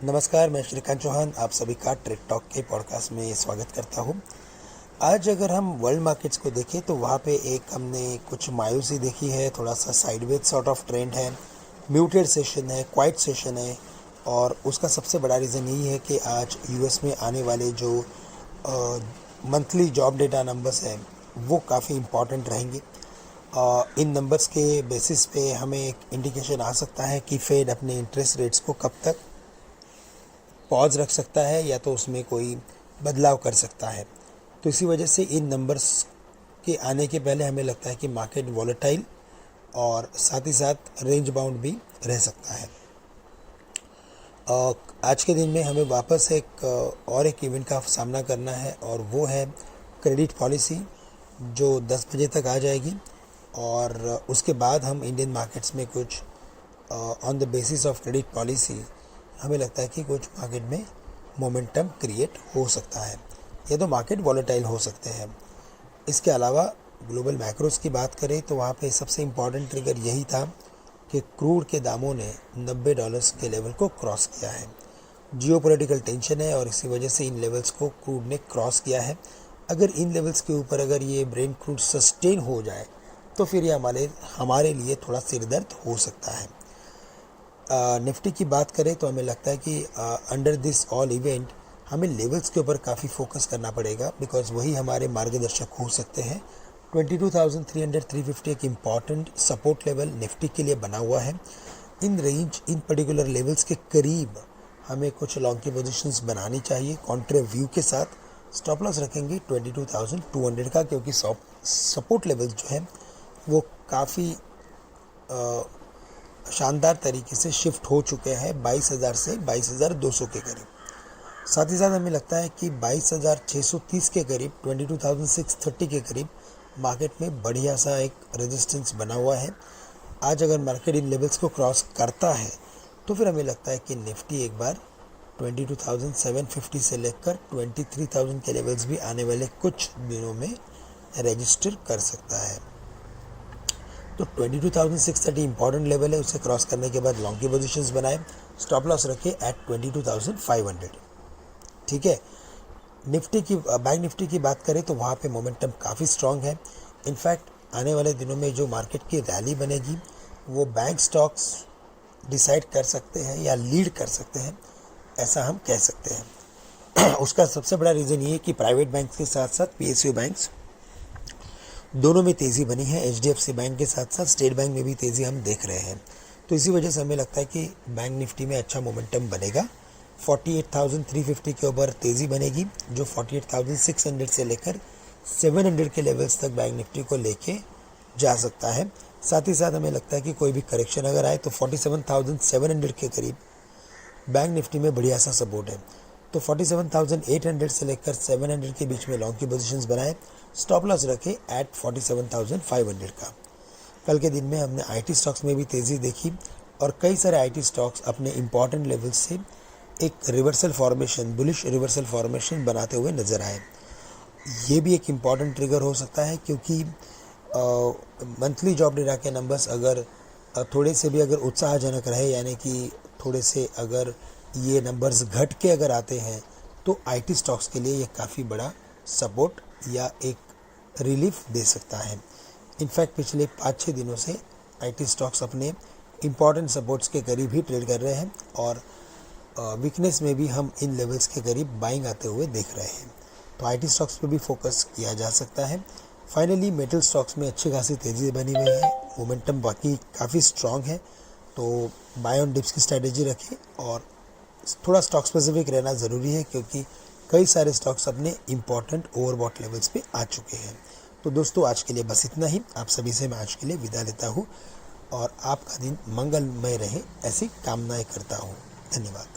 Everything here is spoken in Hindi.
नमस्कार, मैं श्रीकांत चौहान आप सभी का ट्रेड टॉक के पॉडकास्ट में स्वागत करता हूं। आज अगर हम वर्ल्ड मार्केट्स को देखें तो वहां पे एक हमने कुछ मायूसी देखी है, थोड़ा सा साइडवेज सॉर्ट ऑफ ट्रेंड है, म्यूटेड सेशन है, क्वाइट सेशन है। और उसका सबसे बड़ा रीज़न यही है कि आज यूएस में आने वाले जो मंथली जॉब डेटा नंबर्स हैं वो काफ़ी इम्पॉर्टेंट रहेंगे। इन नंबर्स के बेसिस पे हमें एक इंडिकेशन आ सकता है कि फेड अपने इंटरेस्ट रेट्स को कब तक पॉज रख सकता है या तो उसमें कोई बदलाव कर सकता है। तो इसी वजह से इन नंबर्स के आने के पहले हमें लगता है कि मार्केट वॉलेटाइल और साथ ही साथ रेंज बाउंड भी रह सकता है। आज के दिन में हमें वापस एक इवेंट का सामना करना है और वो है क्रेडिट पॉलिसी जो 10 बजे तक आ जाएगी। और उसके बाद हम इंडियन मार्केट्स में कुछ on the basis of credit policy हमें लगता है कि कुछ मार्केट में मोमेंटम क्रिएट हो सकता है या तो मार्केट वॉलेटाइल हो सकते हैं। इसके अलावा ग्लोबल मैक्रोस की बात करें तो वहाँ पे सबसे इम्पॉर्टेंट ट्रिगर यही था कि क्रूड के दामों ने $90 के लेवल को क्रॉस किया है। जियोपॉलिटिकल टेंशन है और इसी वजह से इन लेवल्स को क्रूड ने क्रॉस किया है। अगर इन लेवल्स के ऊपर अगर ये ब्रेंट क्रूड सस्टेन हो जाए तो फिर ये हमारे लिए थोड़ा सिरदर्द हो सकता है। निफ्टी की बात करें तो हमें लगता है कि अंडर दिस ऑल इवेंट हमें लेवल्स के ऊपर काफ़ी फोकस करना पड़ेगा, बिकॉज वही हमारे मार्गदर्शक हो सकते हैं। 22,300-350 एक इम्पॉर्टेंट सपोर्ट लेवल निफ्टी के लिए बना हुआ है। इन पर्टिकुलर लेवल्स के करीब हमें कुछ लॉन्ग की पोजीशंस बनानी चाहिए कॉन्ट्रे व्यू के साथ। स्टॉप लॉस रखेंगे 22,200 का, क्योंकि सपोर्ट लेवल्स जो है वो काफ़ी शानदार तरीके से शिफ्ट हो चुके हैं 22,000 से 22,200 के करीब। साथ ही साथ हमें लगता है कि 22,630 के करीब 22,630 के करीब मार्केट में बढ़िया सा एक रेजिस्टेंस बना हुआ है। आज अगर मार्केट इन लेवल्स को क्रॉस करता है तो फिर हमें लगता है कि निफ्टी एक बार 22,750 से लेकर 23,000 के लेवल्स भी आने वाले कुछ दिनों में रजिस्टर कर सकता है। तो 22,630 इंपॉर्टेंट लेवल है, उसे क्रॉस करने के बाद लॉन्ग की पोजीशंस बनाए, स्टॉप लॉस रखे एट 22,500। ठीक है। बैंक निफ्टी की बात करें तो वहाँ पे मोमेंटम काफ़ी स्ट्रांग है। इनफैक्ट आने वाले दिनों में जो मार्केट की रैली बनेगी वो बैंक स्टॉक्स डिसाइड कर सकते हैं या लीड कर सकते हैं, ऐसा हम कह सकते हैं। उसका सबसे बड़ा रीज़न ये है कि प्राइवेट बैंक के साथ साथ पीएसयू बैंक्स दोनों में तेज़ी बनी है। एचडीएफसी बैंक के साथ साथ स्टेट बैंक में भी तेज़ी हम देख रहे हैं। तो इसी वजह से हमें लगता है कि बैंक निफ्टी में अच्छा मोमेंटम बनेगा। 48,350 के ऊपर तेज़ी बनेगी, जो 48,600 से लेकर 700 के लेवल्स तक बैंक निफ्टी को लेके जा सकता है। साथ ही साथ हमें लगता है कि कोई भी करेक्शन अगर आए तो 47,700 के करीब बैंक निफ्टी में बढ़िया सा सपोर्ट है। तो 47,800 से लेकर 700 के बीच में लॉन्ग की पोजीशंस बनाए, स्टॉप लॉस रखे एट 47,500 का। कल के दिन में हमने आईटी स्टॉक्स में भी तेज़ी देखी और कई सारे आईटी स्टॉक्स अपने इम्पॉर्टेंट लेवल्स से एक reversal formation, bullish reversal formation बनाते हुए नजर आए। ये भी एक इम्पॉर्टेंट ट्रिगर हो सकता है, क्योंकि मंथली जॉब डेटा के नंबर्स अगर थोड़े से भी अगर उत्साहजनक रहे, यानी कि थोड़े से अगर ये नंबर्स घट के अगर आते हैं तो आईटी स्टॉक्स के लिए ये काफ़ी बड़ा सपोर्ट या एक रिलीफ दे सकता है। इनफैक्ट पिछले 5-6 दिनों से आईटी स्टॉक्स अपने इम्पॉर्टेंट सपोर्ट्स के करीब ही ट्रेड कर रहे हैं और वीकनेस में भी हम इन लेवल्स के करीब बाइंग आते हुए देख रहे हैं। तो आईटी स्टॉक्स पे भी फोकस किया जा सकता है। फाइनली मेटल स्टॉक्स में अच्छी खासी तेज़ी बनी हुई है, मोमेंटम बाकी काफ़ी स्ट्रॉन्ग है। तो बाय ऑन डिप्स की स्ट्रैटेजी रखें और थोड़ा स्टॉक स्पेसिफिक रहना ज़रूरी है, क्योंकि कई सारे स्टॉक्स अपने इम्पॉर्टेंट ओवरबॉट लेवल्स पे आ चुके हैं। तो दोस्तों आज के लिए बस इतना ही। आप सभी से मैं आज के लिए विदा लेता हूँ और आपका दिन मंगलमय रहे ऐसी कामनाएं करता हूँ। धन्यवाद।